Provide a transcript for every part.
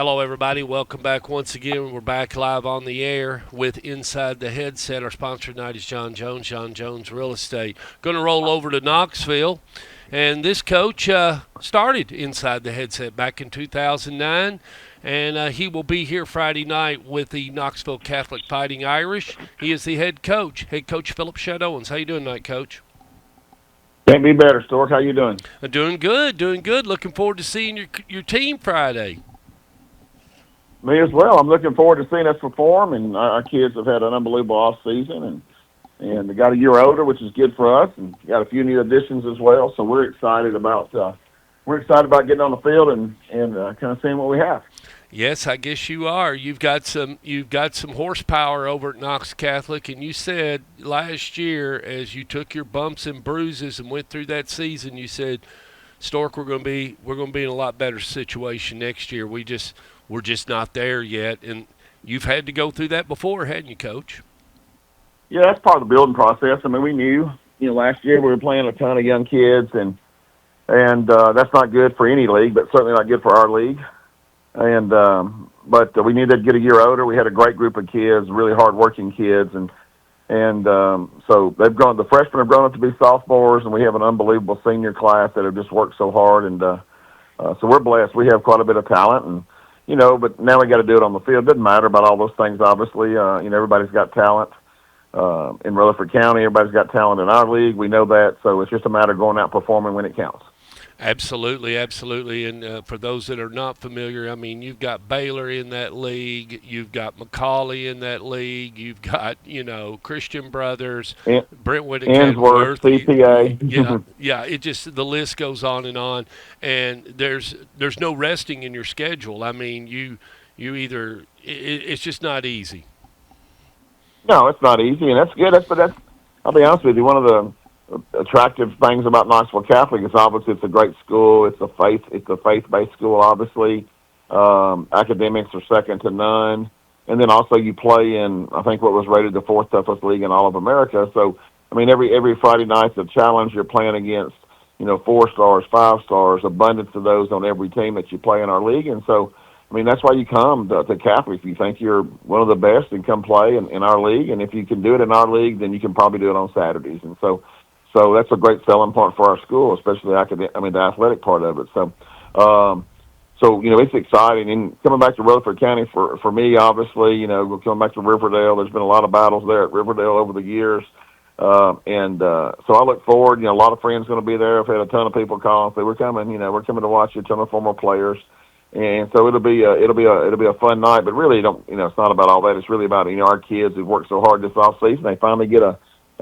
Hello, everybody. Welcome back once again. We're back live on the air with Inside the Headset. Our sponsor tonight is John Jones Real Estate. Going to roll over to Knoxville. And this coach started Inside the Headset back in 2009. And he will be here Friday night with the Knoxville Catholic Fighting Irish. He is the head coach Philip Shadowens. How you doing tonight, Coach? Can't be better, Stork. How you doing? Doing good, doing good. Looking forward to seeing your team Friday. Me as well. I'm looking forward to seeing us perform, and our kids have had an unbelievable off season, and they got a year older, which is good for us, and got a few new additions as well. So we're excited about getting on the field and kind of seeing what we have. Yes, I guess you are. You've got some horsepower over at Knox Catholic, and you said last year as you took your bumps and bruises and went through that season, you said, Stork, we're going to be in a lot better situation next year. We're just not there yet, and you've had to go through that before, hadn't you, Coach? Yeah, that's part of the building process. I mean, we knew, last year we were playing a ton of young kids, and that's not good for any league, but certainly not good for our league. But we needed to get a year older. We had a great group of kids, really hardworking kids, and so they've grown. The freshmen have grown up to be sophomores, and we have an unbelievable senior class that have just worked so hard. And so we're blessed. We have quite a bit of talent, and but now we got to do it on the field. It doesn't matter about all those things. Obviously, everybody's got talent in Rutherford County. Everybody's got talent in our league. We know that. So it's just a matter of going out and performing when it counts. Absolutely, absolutely. And for those that are not familiar, I mean, you've got Baylor in that league, you've got McCallie in that league, you've got Christian Brothers, And, Brentwood and Ainsworth, Kenworth. CPA. Yeah, yeah. It just the list goes on, and there's no resting in your schedule. I mean, you either it's just not easy. No, it's not easy, and that's good. That's I'll be honest with you. One of the attractive things about Knoxville Catholic is obviously it's a great school. It's a faith-based school. Obviously, academics are second to none, and then also you play in I think what was rated the fourth toughest league in all of America. So I mean every Friday night's a challenge. You're playing against 4 stars, 5 stars, abundance of those on every team that you play in our league, and so. I mean, that's why you come to Catholic. If you think you're one of the best, and come play in our league. And if you can do it in our league, then you can probably do it on Saturdays. And so that's a great selling point for our school, especially the athletic part of it. So it's exciting. And coming back to Rutherford County for me, obviously, coming back to Riverdale, there's been a lot of battles there at Riverdale over the years. So I look forward. A lot of friends going to be there. I've had a ton of people call and say we're coming. We're coming to watch you. A ton of former players. And so it'll be a fun night, but really don't it's not about all that. It's really about our kids who've worked so hard this off season. They finally get an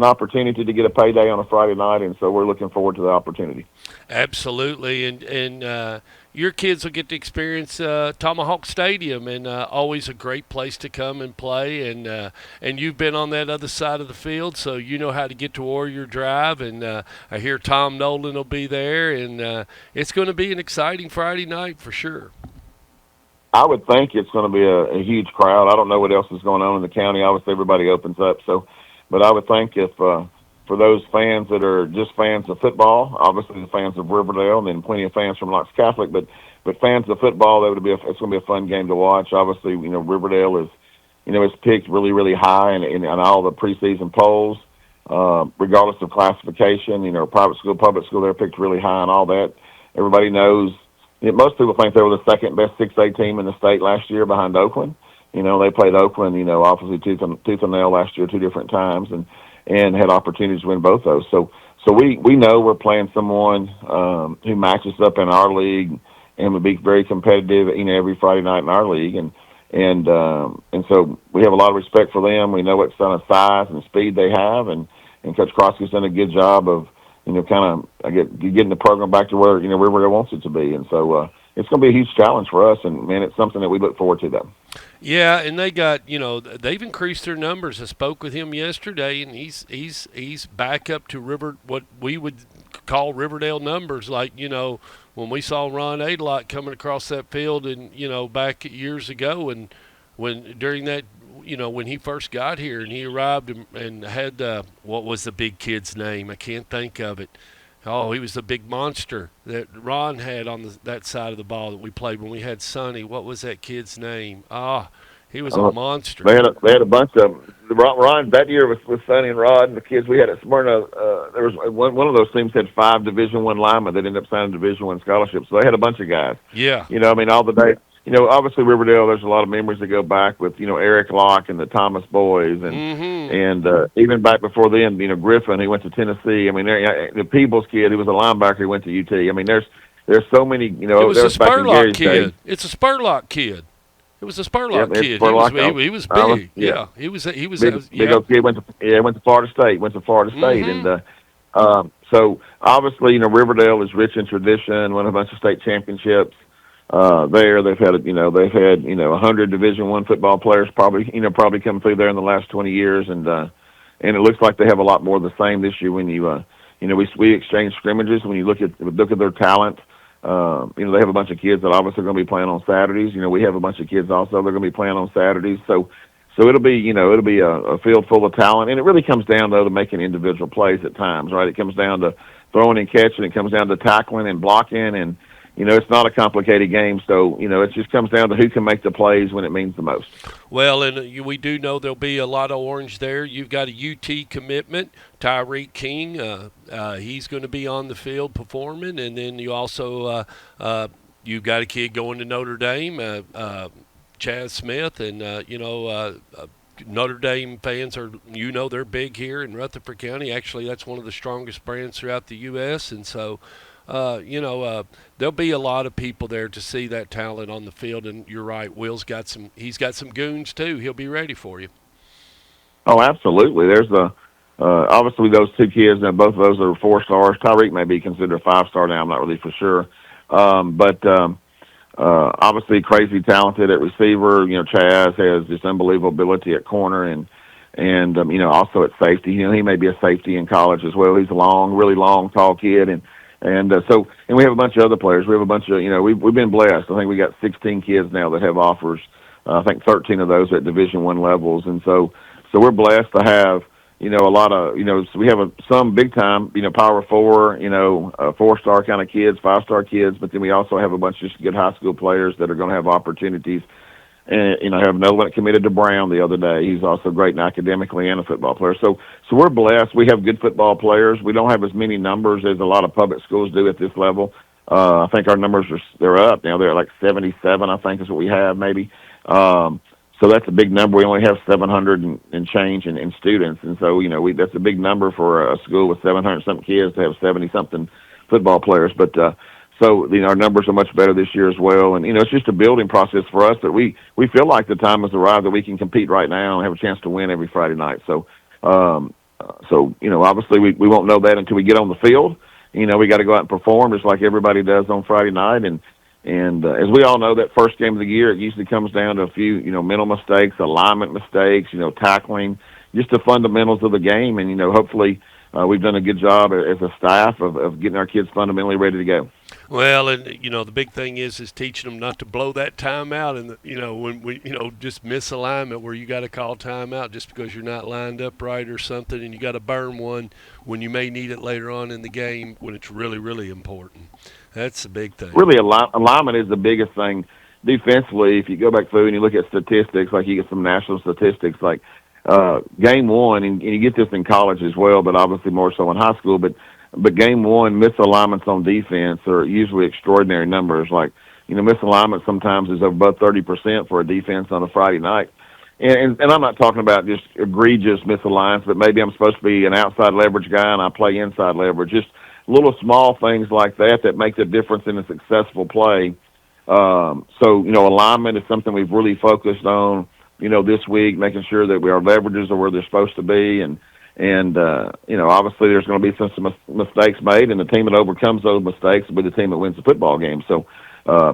opportunity to get a payday on a Friday night, and so we're looking forward to the opportunity. Absolutely, and your kids will get to experience Tomahawk Stadium, and always a great place to come and play. And you've been on that other side of the field, so you know how to get to Warrior Drive. And I hear Tom Nolan will be there, and it's going to be an exciting Friday night for sure. I would think it's going to be a huge crowd. I don't know what else is going on in the county. Obviously, everybody opens up, but I would think if for those fans that are just fans of football, obviously the fans of Riverdale, and then plenty of fans from Knox Catholic, but fans of football, it's going to be a fun game to watch. Obviously, Riverdale is it's picked really really high in all the preseason polls, regardless of classification. Private school, public school, they're picked really high and all that. Everybody knows. Most people think they were the second best 6A team in the state last year behind Oakland. They played Oakland, obviously tooth and nail last year 2 different times, and had opportunities to win both those. So we know we're playing someone who matches up in our league and would be very competitive, every Friday night in our league, and so we have a lot of respect for them. We know what kind of size and speed they have, and Coach Crosky's done a good job of kind of getting the program back to where Riverdale wants it to be, and so it's going to be a huge challenge for us, and man, it's something that we look forward to. Though. Yeah, and they've increased their numbers. I spoke with him yesterday, and he's back up to what we would call Riverdale numbers. Like when we saw Ron Adelot coming across that field, and back years ago, and when during that when he first got here and he arrived and had what was the big kid's name? I can't think of it. Oh, he was the big monster that Ron had on that side of the ball that we played when we had Sonny. What was that kid's name? Ah, he was a Uh, monster. they had a bunch of them. Ron that year with Sonny and Rod and the kids we had at Smyrna. There was one of those teams had 5 Division I linemen that ended up signing Division I scholarships. So they had a bunch of guys. Yeah. I mean, all the day. Obviously Riverdale. There's a lot of memories that go back with Eric Locke and the Thomas boys, and Mm-hmm. even back before then, Griffin. He went to Tennessee. I mean, the Peebles kid. He was a linebacker. He went to UT. I mean, there's so many. It was a There's back in Spurlock Gary's day. kid. It's a Spurlock kid. It was a Yep, Spurlock it's kid. Spurlock. He was Thomas, big. yeah. Yeah. He was Big yeah. old kid went to Florida State. Went to Florida State, Mm-hmm. and so obviously Riverdale is rich in tradition. Won a bunch of state championships. There they've had 100 Division I football players probably come through there in the last 20 years, and it looks like they have a lot more of the same this year. When we exchange scrimmages. When you look at their talent. They have a bunch of kids that obviously are going to be playing on Saturdays. We have a bunch of kids also they're going to be playing on Saturdays. So it'll be a field full of talent, and it really comes down though to making individual plays at times, right? It comes down to throwing and catching. It comes down to tackling and blocking, and it's not a complicated game. So it just comes down to who can make the plays when it means the most. Well, and we do know there'll be a lot of orange there. You've got a UT commitment, Tyreek King. He's going to be on the field performing, and then you also you've got a kid going to Notre Dame, Chaz Smith, and Notre Dame fans they're big here in Rutherford County. Actually, that's one of the strongest brands throughout the U.S. And so there'll be a lot of people there to see that talent on the field. And you're right, he's got some goons too. He'll be ready for you. Oh, absolutely. There's obviously those 2 kids, and both of those are 4 stars. Tyreek may be considered a 5-star now. I'm not really for sure. But obviously crazy talented at receiver. Chaz has this unbelievable ability at corner, and also at safety. He may be a safety in college as well. He's a really long, tall kid, and we have a bunch of other players. We have a bunch of we've been blessed. I think we got 16 kids now that have offers. I think 13 of those are at Division I levels, and so we're blessed to have a lot of so we have some big time Power 4 4-star kind of kids, 5-star kids, but then we also have a bunch of just good high school players that are going to have opportunities. And I have another one that committed to Brown the other day. He's also great academically and a football player. So we're blessed. We have good football players. We don't have as many numbers as a lot of public schools do at this level. I think our numbers they're up now. They're like 77. I think is what we have maybe. So that's a big number. We only have 700 and change in students, and so that's a big number for a school with 700 something kids to have 70 something football players. But so our numbers are much better this year as well, and it's just a building process for us that we feel like the time has arrived that we can compete right now and have a chance to win every Friday night. So obviously we won't know that until we get on the field. We got to go out and perform just like everybody does on Friday night, and as we all know, that first game of the year, it usually comes down to a few mental mistakes, alignment mistakes, tackling, just the fundamentals of the game, and hopefully. We've done a good job as a staff of getting our kids fundamentally ready to go. Well, and the big thing is teaching them not to blow that timeout, and when we just misalignment where you got to call timeout just because you're not lined up right or something, and you got to burn one when you may need it later on in the game when it's really, really important. That's the big thing. Really, alignment is the biggest thing defensively. If you go back through and you look at statistics, like you get some national statistics, like. Game 1, and you get this in college as well, but obviously more so in high school. But game 1, misalignments on defense are usually extraordinary numbers. Like misalignment sometimes is above 30% for a defense on a Friday night. And I'm not talking about just egregious misalignments, but maybe I'm supposed to be an outside leverage guy and I play inside leverage. Just little small things like that make the difference in a successful play. Alignment is something we've really focused on. This week, making sure that our leverages are where they're supposed to be, and obviously there's going to be some mistakes made, and the team that overcomes those mistakes will be the team that wins the football game. So,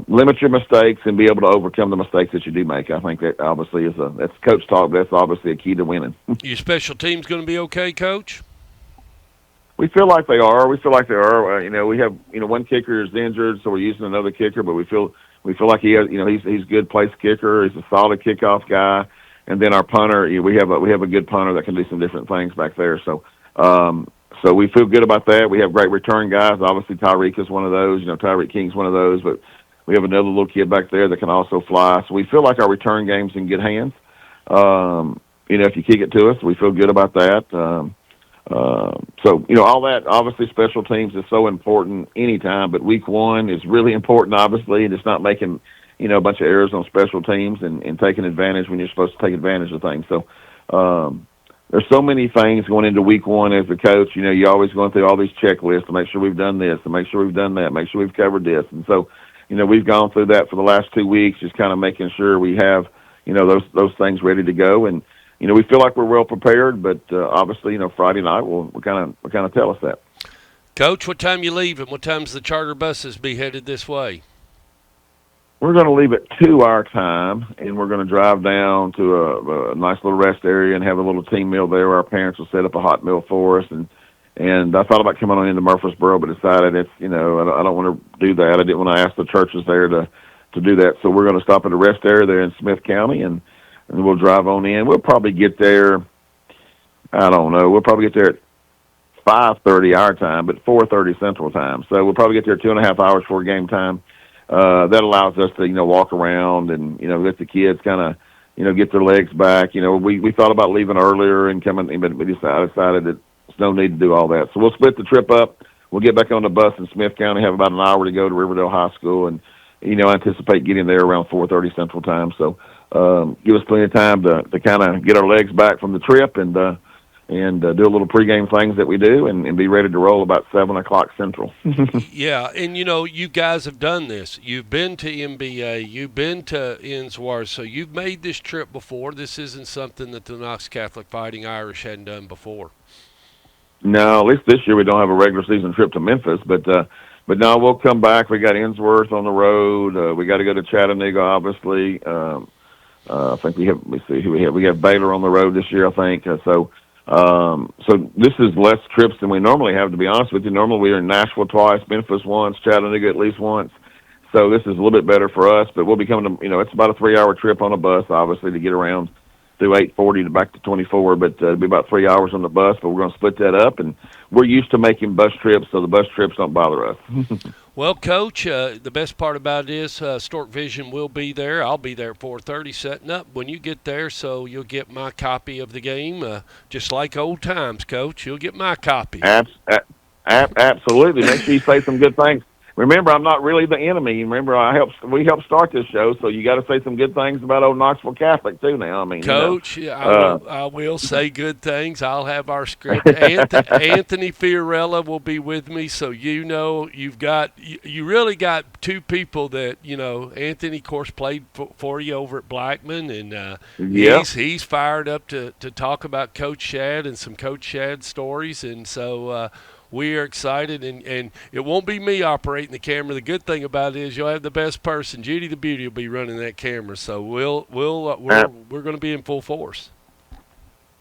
limit your mistakes and be able to overcome the mistakes that you do make. I think that obviously that's coach talk, but that's obviously a key to winning. Your special team's going to be okay, Coach? We feel like they are. We have one kicker is injured, so we're using another kicker, but we feel like he has, he's a good place kicker. He's a solid kickoff guy, and then our punter, we have a good punter that can do some different things back there. So So we feel good about that. We have great return guys. Obviously, Tyreek is one of those. Tyreek King's one of those. But we have another little kid back there that can also fly. So we feel like our return game's in good hands. If you kick it to us, we feel good about that. All that, obviously, special teams is so important anytime, but week one is really important, obviously, and it's not making, a bunch of errors on special teams and taking advantage when you're supposed to take advantage of things. So, there's so many things going into week one as a coach. You're always going through all these checklists to make sure we've done this, to make sure we've done that, make sure we've covered this. And so, we've gone through that for the last 2 weeks, just kind of making sure we have, those things ready to go. And, we feel like we're well prepared, but obviously, Friday night will kind of tell us that. Coach, what time you leaving? What time's the charter buses be headed this way? We're going to leave at 2 our time, and we're going to drive down to a nice little rest area and have a little team meal there where our parents will set up a hot meal for us. And I thought about coming on into Murfreesboro, but decided I don't want to do that. I didn't want to ask the churches there to do that. So we're going to stop at a rest area there in Smith County, and we'll drive on in. We'll probably get there, I don't know, we'll probably get there at 5:30 our time, but 4:30 Central Time. So we'll probably get there 2.5 hours before game time. That allows us to, walk around and, let the kids kind of, get their legs back. We thought about leaving earlier and coming, but we decided that there's no need to do all that. So we'll split the trip up. We'll get back on the bus in Smith County, have about an hour to go to Riverdale High School, and, anticipate getting there around 4:30 Central Time. So give us plenty of time to kind of get our legs back from the trip and do a little pregame things that we do and be ready to roll about 7 o'clock Central. Yeah, and you guys have done this. You've been to MBA, you've been to Ensworth, so you've made this trip before. This isn't something that the Knox Catholic Fighting Irish hadn't done before. No, at least this year we don't have a regular season trip to Memphis, but no, we'll come back. We got Ensworth on the road. We got to go to Chattanooga, obviously. I think we have. Let me see who we have. We have Baylor on the road this year, I think. So this is less trips than we normally have. To be honest with you, normally we're in Nashville twice, Memphis once, Chattanooga at least once. So this is a little bit better for us. But we'll be coming to. It's about a 3-hour trip on a bus, obviously, to get around through 840 to back to 24. But it'll be about 3 hours on the bus. But we're going to split that up, and we're used to making bus trips, so the bus trips don't bother us. Well, Coach, the best part about it is Stork Vision will be there. I'll be there at 4:30 setting up when you get there, so you'll get my copy of the game, just like old times, Coach. You'll get my copy. Absolutely. Make sure you say some good things. Remember, I'm not really the enemy. Remember, we helped start this show, so you got to say some good things about old Knoxville Catholic too. Now, I mean, Coach, I will say good things. I'll have our script. Anthony Fiorella will be with me, so you really got two people that Anthony, of course, played for you over at Blackman, and he's fired up to talk about Coach Shad and some Coach Shad stories, and so. We are excited, and it won't be me operating the camera. The good thing about it is you'll have the best person. Judy the Beauty will be running that camera, so we're going to be in full force.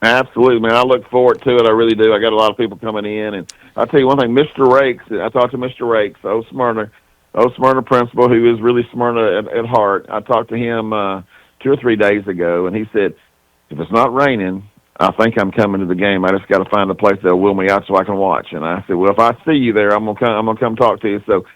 Absolutely, man. I look forward to it. I really do. I got a lot of people coming in, and I'll tell you one thing. Mr. Rakes, I talked to Mr. Rakes, old Smyrna principal, who is really Smyrna at heart. I talked to him 2 or 3 days ago, and he said, if it's not raining, I think I'm coming to the game. I just got to find a place that'll wheel me out so I can watch. And I said, well, if I see you there, I'm gonna come talk to you. So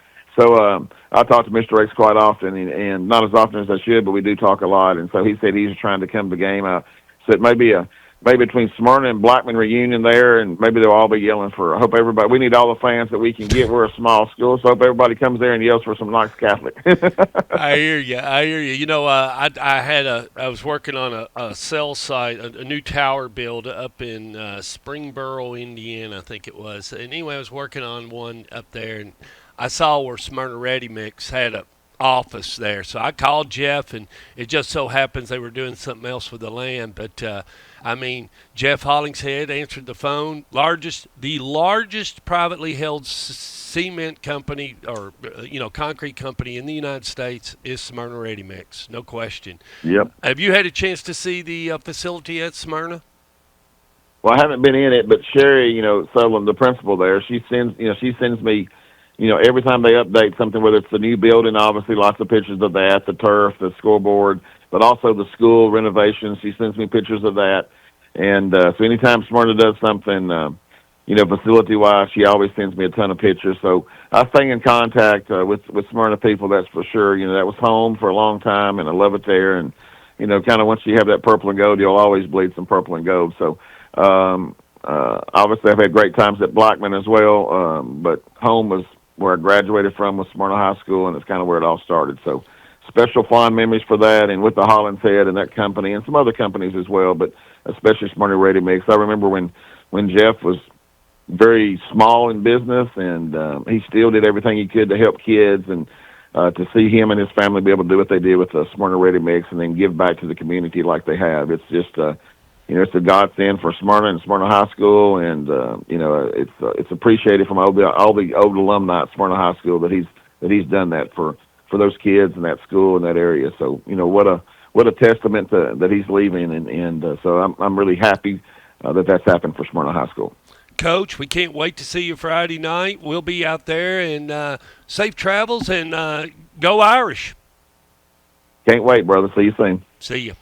I talk to Mr. Rakes quite often, and not as often as I should, but we do talk a lot. And so he said he's trying to come to the game. I said maybe between Smyrna and Blackman reunion there, and maybe they'll all be yelling for. I hope everybody. We need all the fans that we can get. We're a small school, so I hope everybody comes there and yells for some Knox Catholic. I hear you. I was working on a cell site, a new tower build up in Springboro, Indiana, I think it was. And anyway, I was working on one up there, and I saw where Smyrna Ready Mix had a office there. So I called Jeff, and it just so happens they were doing something else with the land. But Jeff Hollingshead answered the phone. The largest privately held cement company or concrete company in the United States is Smyrna Ready Mix, no question. Yep. Have you had a chance to see the facility at Smyrna? Well, I haven't been in it, but Sherry, Sutherland, the principal there, she sends me, every time they update something, whether it's the new building, obviously lots of pictures of that, the turf, the scoreboard, but also the school renovations. She sends me pictures of that. And so anytime Smyrna does something, facility-wise, she always sends me a ton of pictures. So I stay in contact with Smyrna people, that's for sure. That was home for a long time, and I love it there. And, kind of once you have that purple and gold, you'll always bleed some purple and gold. So obviously I've had great times at Blackman as well, but home was where I graduated from, was Smyrna High School, and it's kind of where it all started. So special fond memories for that, and with the Holland's Head and that company and some other companies as well, but especially Smyrna Ready Mix. I remember when Jeff was very small in business, and he still did everything he could to help kids, and to see him and his family be able to do what they did with the Smyrna Ready Mix and then give back to the community like they have. It's just, it's a godsend for Smyrna and Smyrna High School, and it's appreciated from all the old alumni at Smyrna High School that he's done that for those kids in that school in that area. So what a testament that he's leaving, and so I'm really happy that's happened for Smyrna High School. Coach, we can't wait to see you Friday night. We'll be out there, and safe travels, and go Irish. Can't wait, brother. See you soon. See you.